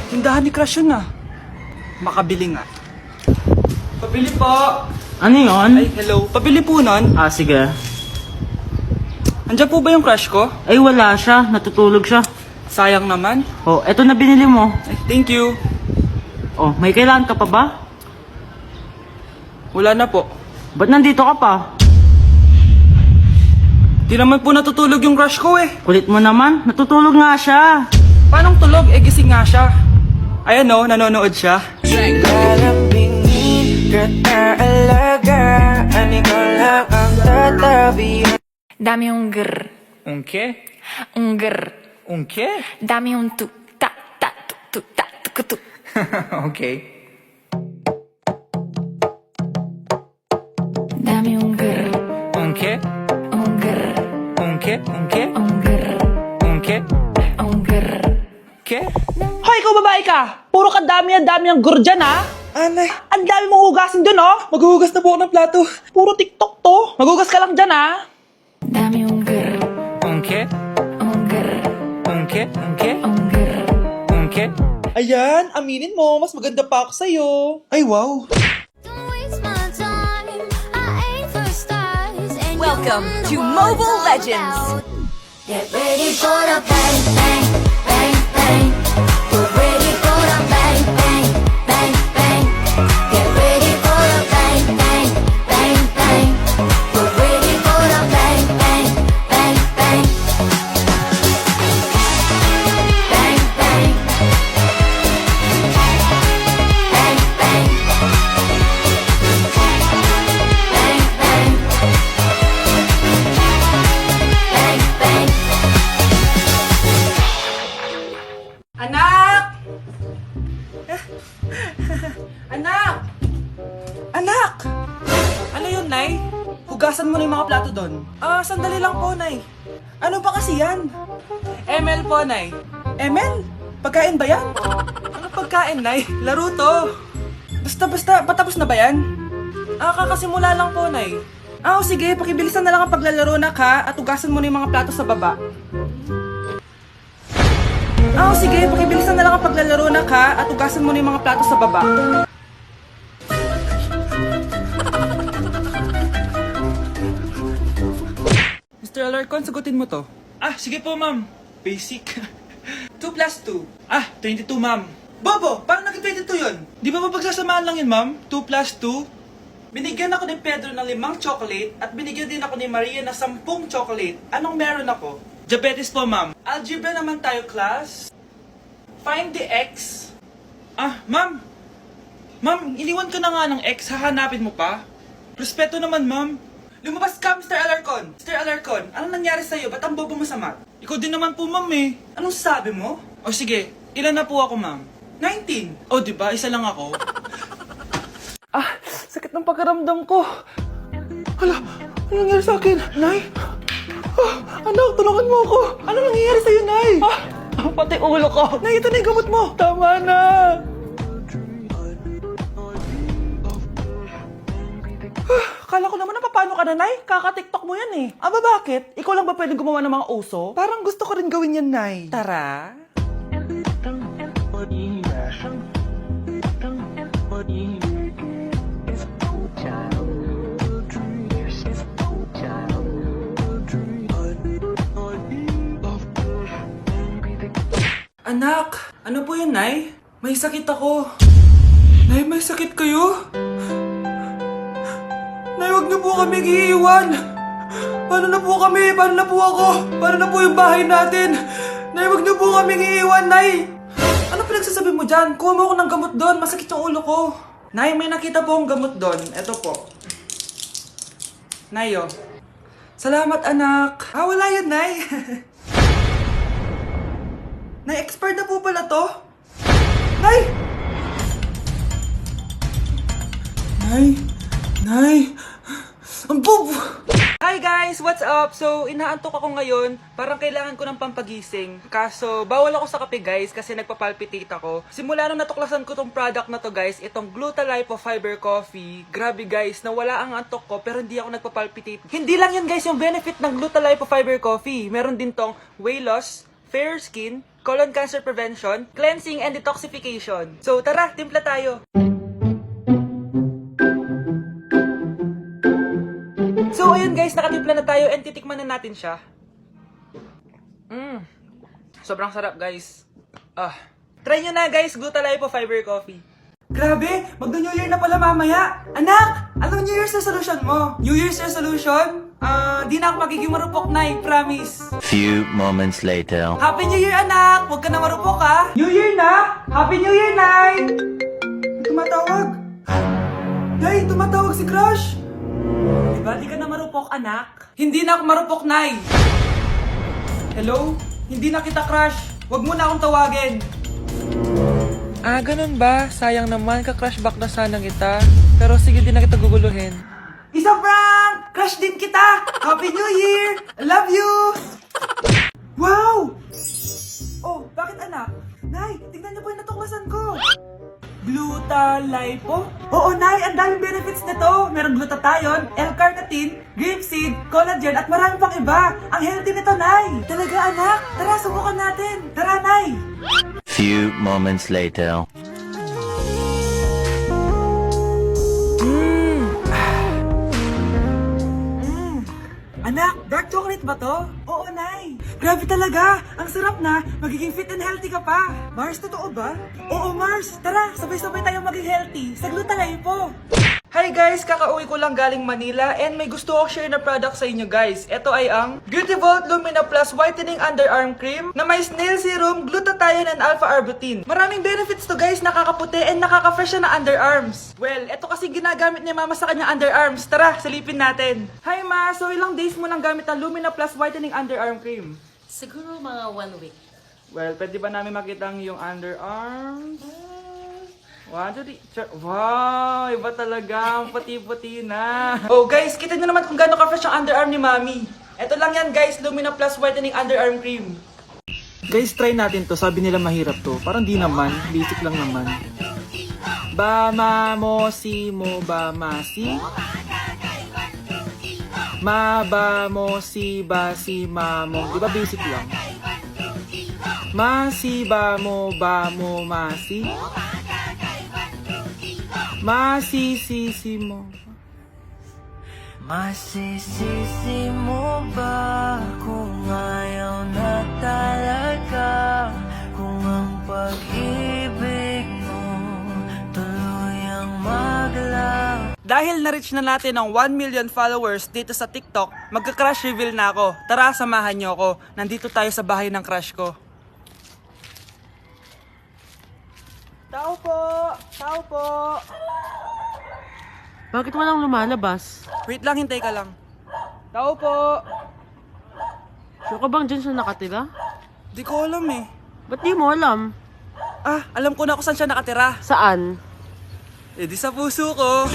Tindahan ni Crush yun ah. Makabili nga. Pabili po. Ano yun? Ay, hello. Pabili po nun. Ah, sige. Andiyan po ba yung crush ko? Ay, wala siya. Natutulog siya. Sayang naman. Oh, eto na binili mo. Ay, thank you. Oh, may kailangan ka pa ba? Wala na po. Ba't nandito ka pa? Di naman po natutulog yung crush ko eh. Kulit mo naman. Natutulog nga siya. Paanong tulog? Eh, gising nga siya. Ayan o, nanonood siya. Lalambingin ka alaga, ani ko lang ang tatabi. Dame un grr, Un qué? un grr. Un qué? Dame un tu, ta, ta, tu, ta, tu, tu. Okay. Dame un grr, Un qué? un grr, Un qué? Un qué? un grr, Un qué? un grr. Qué? Hoy, ikaw babae ka! Puro ka dami ang gur dyan, ha? Anay, Ang dami mong hugasin dun, oh! maghuhugas na po ako ng plato. Puro TikTok to. Maghugas ka lang dyan, ha? Dame un grr, Un qué? un grr, Un qué? Un qué? un grr. Un qué? Ayan, aminin mo, mas maganda pa ako sa'yo. Ay, wow. Welcome to Mobile Legends! Get ready for the bang, bang, bang, bang. Get ready for the bang, bang, bang, bang. Get ready for the bang, bang, bang, bang. Get ready for the bang, bang, bang, bang. Bang, bang. Bang, bang. Bang, bang. Bang, bang. Anak! Anak! Anak! Ano yun, Nay? Hugasan mo na yung mga plato doon. Ah, sandali lang po, Nay. Ano pa kasi yan? ML po, Nay. ML? Pagkain ba yan? Ano pagkain, Nay? Laro to. Basta, patapos na ba yan? Ah, kakasimula lang po, Nay. Ah, sige, pakibilisan na lang ang paglalaro, nak, ha? At hugasan mo na yung mga plato sa baba. Ah, sige, pakibilisan na lang ang paglalaro, nak, ha? At hugasan mo na yung mga plato sa baba. Mr. Alarcon, sagutin mo to. Ah, sige po, ma'am. Basic. 2 plus 2. Ah, 22, ma'am. Bobo, paano naging 22 yun? Di ba mapagsasamaan lang yun, ma'am? 2 plus 2? Binigyan ako ni Pedro ng 5 chocolate at binigyan din ako ni Maria ng 10 chocolate. Anong meron ako? Diabetes po, ma'am. Algebra naman tayo, class. Find the x. Ah, ma'am. Ma'am, iniwan ka na nga ng ex. Hahanapin mo pa? Respeto naman, ma'am. Lumabas ka, Mr. Alarcon. Mr. Alarcon, anong nangyari sa'yo? Ba't ang bobo mo sa math? Ikaw din naman po, ma'am eh. Anong sabi mo? O sige, ilan na po ako, ma'am? 19. O, di ba? Isa lang ako. Ah, sakit ng pakiramdam ko. Hala, ano nangyari sa akin? Nay? Ah, anak, tulungan mo ako. Ano nangyayari sa'yo, Nay? Pati ulo ko. Nay, ito na yung gamot mo. Tama na. Kala ko naman na paano ka na, Nay? Kaka-tiktok mo yan eh. Aba, bakit? Ikaw lang ba pwedeng gumawa ng mga uso? Parang gusto ko rin gawin yan, Nay. Tara. Anak, ano po yun, Nay? May sakit ako. Nay, may sakit kayo? Nay, wag niyo po kami iiwan. Paano na po kami? Paano na po ako? Paano na po yung bahay natin? Nay, wag niyo po kami iiwan, Nay. Ano pinagsasabi mo dyan? Kuha mo ako ng gamot doon. Masakit yung ulo ko. Nay, may nakita po akong gamot doon. Ito po. Nay, oh. Salamat, anak. Ah, wala yan, Nay. Nay, expired na po pala to. Nay! Nay! Ang bobo! Hi guys! What's up? So, inaantok ako ngayon. Parang kailangan ko ng pampagising. Kaso, bawal ako sa kape guys kasi nagpapalpitate ako. Simula nung natuklasan ko tong product na to guys, itong Glutalipo Fiber Coffee. Grabe guys, nawala ang antok ko pero hindi ako nagpapalpitate. Hindi lang yan guys yung benefit ng Glutalipo Fiber Coffee. Meron din tong weight loss, fair skin, colon cancer prevention, cleansing and detoxification. So tara, timpla tayo. So ayun guys, nakatimpla na tayo and titikman na natin siya. Sobrang sarap guys. Try nyo na guys, Glutalipo Fiber Coffee. Grabe, magno-New Year na pala mamaya. Anak, anong New Year's resolution mo? New Year's resolution? Di na ako magiging marupok na, promise. Few moments later. Happy New Year, anak! Huwag ka na marupok, ha? New Year na! Happy New Year, Nay! Tumatawag. Nay, tumatawag si Crush. Diba, di ka na marupok, anak? Hindi na ako marupok, Nay. Hello? Hindi na kita crush. Huwag mo na akong tawagin. Ganun ba? Sayang naman, ka-crush back na sana kita. Pero sige, di na kita guguluhin. Isang prank! Crush din kita! Happy New Year! I love you! Wow! Oh, bakit anak? Nay, tingnan niyo po yung natuklasan ko. Glutalipo? Oo, Nay, ang daming benefits nito. Merong glutathione, L-carnitine, grapeseed, collagen, at marami pang iba. Ang healthy nito, Nay. Talaga, anak. Tara, subukan natin. Tara, Nay. Few moments later. Anak, dark chocolate ba to? Oo, Nay. Grabe talaga. Ang sarap na. Magiging fit and healthy ka pa. Mars, totoo ba? Oo, Mars. Tara, sabay-sabay tayong maging healthy. Sa Glutalipo. Hi guys! Kakauwi ko lang galing Manila and may gusto ko share na product sa inyo guys. Ito ay ang Beauty Vault Lumina Plus Whitening Underarm Cream na may snail serum, glutathione and alpha-arbutin. Maraming benefits to guys, nakakaputi and nakaka-fresh siya na underarms. Well, ito kasi ginagamit ni Mama sa kanyang underarms. Tara, silipin natin. Hi Ma! So ilang days mo nang gamit ang Lumina Plus Whitening Underarm Cream? Siguro mga 1 week. Well, pwede ba namin makita ang iyong underarms? 1, 2, 3. Wow! Iba talaga. Ang puti-puti na. Oh guys, kita nyo naman kung gaano ka-fresh ang underarm ni Mami. Ito lang yan guys, Lumina Plus Whitening Underarm Cream. Guys, try natin to. Sabi nila mahirap to. Parang di naman. Basic lang naman. Ba ma mo si mo ba ma si? Ma ba mo si ba si ma mo. Di ba basic lang? Ma si ba mo ma si? Masisisi mo. Masisisi mo ba kung ayaw na talaga? Kung ang pag-ibig mo tuluyang maglaw. Dahil na-reach na natin ang 1 million followers dito sa TikTok, magka-crush reveal na ako. Tara, samahan niyo ako. Nandito tayo sa bahay ng crush ko. Tao po! Tao po! Bakit walang lumalabas? Wait lang, hintay ka lang. Tao po! Sure ka bang dyan siya nakatira? Di ko alam eh. Ba't di mo alam? Alam ko na kung saan siya nakatira. Saan? Eh di sa puso ko.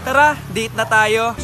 Tara, date na tayo.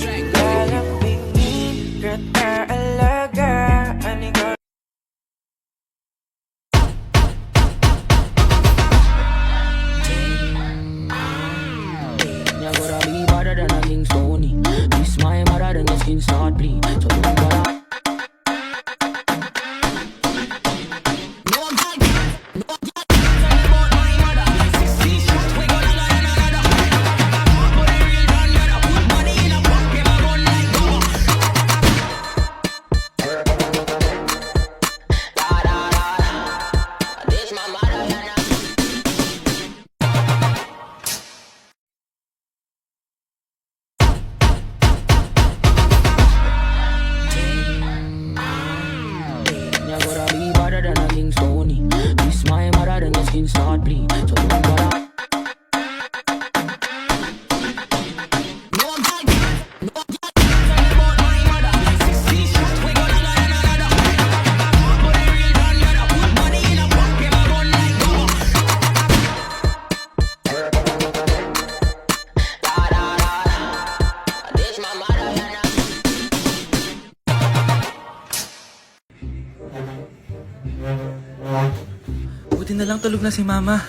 Buti na lang tulog na si Mama.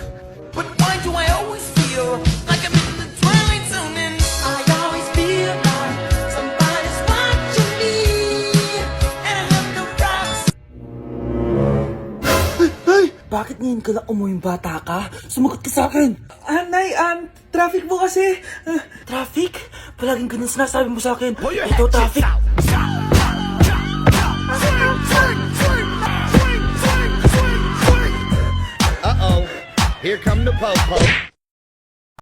But why do I always feel like I'm in the twilight zone and I always feel like somebody's watching me and I have no privacy. bakit ngayon ka lang umuwi bata ka? Sumagot ka sa akin. Nay, traffic po kasi. Traffic? Palaging ganun sinasabi mo sa akin. Ito, traffic. Uh-oh. Here come the po-po.